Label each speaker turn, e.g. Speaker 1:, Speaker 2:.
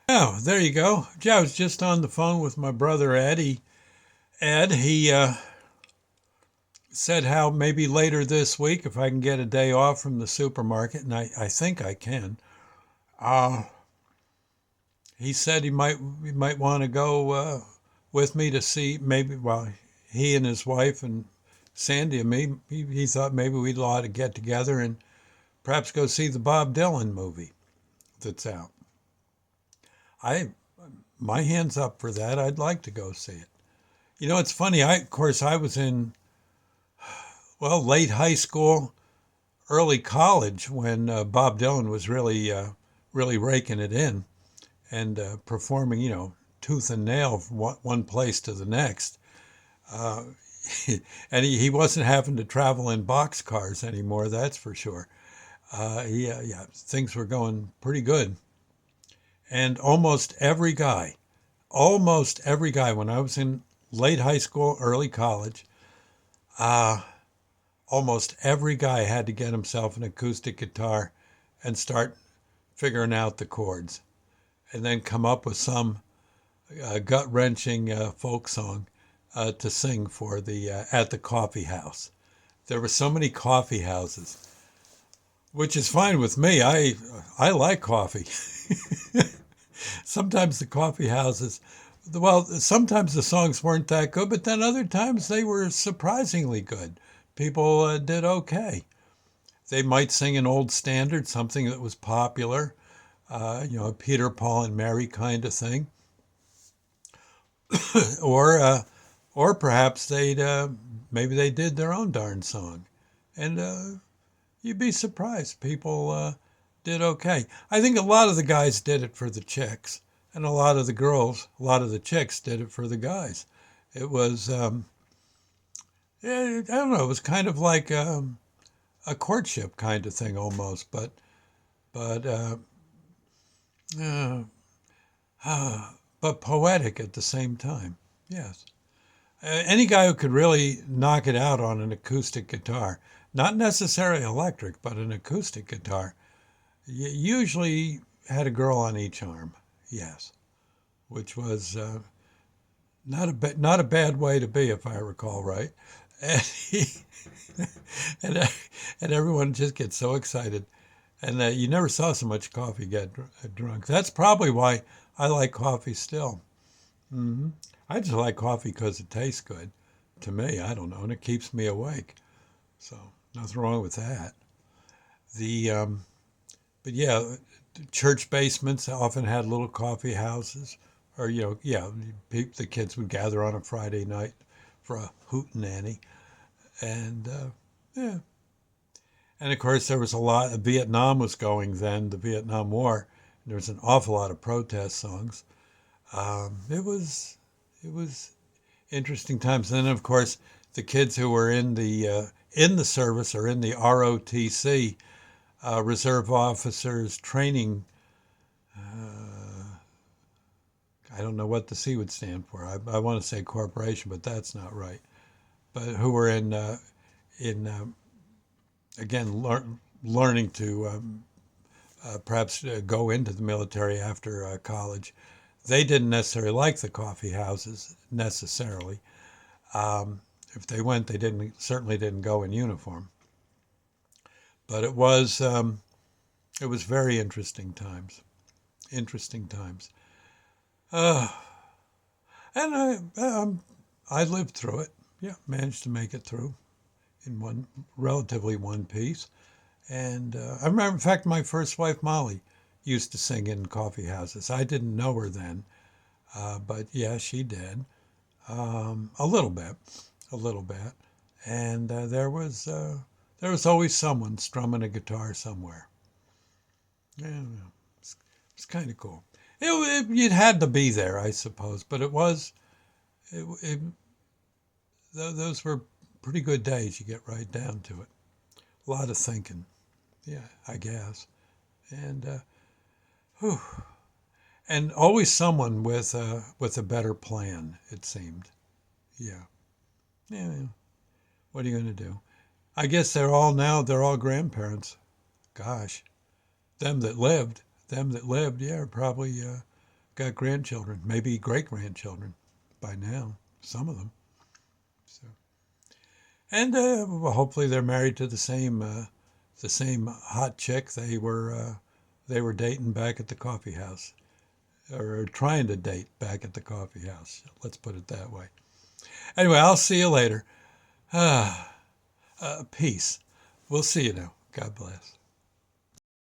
Speaker 1: Oh, there you go. Yeah, I was just on the phone with my brother Eddie. Ed, he said how maybe later this week, if I can get a day off from the supermarket, and I think I can. Uh, he said he might want to go with me to see maybe. Well, he and his wife and Sandy and me. He thought maybe we'd ought to get together and perhaps go see the Bob Dylan movie that's out. I My hands up for that. I'd like to go see it. You know, it's funny. Of course, I was in late high school, early college when Bob Dylan was really raking it in and performing, tooth and nail from one place to the next. Uh, and he wasn't having to travel in boxcars anymore, that's for sure. Yeah, things were going pretty good. And almost every guy, when I was in late high school, early college, uh, almost every guy had to get himself an acoustic guitar and start figuring out the chords and then come up with some gut wrenching folk song to sing for the at the coffee house. There were so many coffee houses, which is fine with me. I like coffee. Sometimes the coffee houses, sometimes the songs weren't that good, but then other times they were surprisingly good. People did okay. They might sing an old standard, something that was popular, a Peter, Paul, and Mary kind of thing, or or perhaps they'd maybe they did their own darn song, and you'd be surprised. People did okay. I think a lot of the guys did it for the chicks, and a lot of the chicks did it for the guys. It was, I don't know, it was kind of like a courtship kind of thing almost, but uh, but poetic at the same time. Yes. Any guy who could really knock it out on an acoustic guitar, not necessarily electric, but an acoustic guitar, usually had a girl on each arm. Yes, which was not a bad way to be, if I recall right. And, and, uh, and everyone just gets so excited, and you never saw so much coffee get drunk. That's probably why I like coffee still. hmm I just like coffee because it tastes good to me. I don't know, and it keeps me awake. So nothing wrong with that. The But yeah, church basements often had little coffee houses, or yeah, the kids would gather on a Friday night for a hootenanny, and yeah, and of course there was a lot. Vietnam was going then, the Vietnam War. There was an awful lot of protest songs. It was interesting times. And then of course the kids who were in the service or in the ROTC, Reserve Officers Training. I don't know what the C would stand for. I want to say corporation, but that's not right. But who were in again learning to perhaps go into the military after college. They didn't necessarily like the coffee houses necessarily. Um, if they went, they didn't certainly didn't go in uniform. But it was very interesting times. Interesting times. Uh, and I lived through it. Yeah, managed to make it through in relatively one piece. And I remember, in fact, my first wife Molly used to sing in coffee houses. I didn't know her then, but yeah, she did a little bit, a little bit. And there was always someone strumming a guitar somewhere. Yeah, it's kind of cool. It had to be there, I suppose, but it, those were pretty good days. You get right down to it. A lot of thinking. Yeah, I guess. And whew, and always someone with a better plan. It seemed. Yeah. Yeah. What are you going to do? I guess they're all grandparents. Gosh, them that lived. Yeah, are probably. got grandchildren, maybe great grandchildren by now. Some of them. So, and well, hopefully they're married to the same hot chick they were dating back at the coffee house, or trying to date back at the coffee house. Let's put it that way. Anyway, I'll see you later. Peace. We'll see you now. God bless.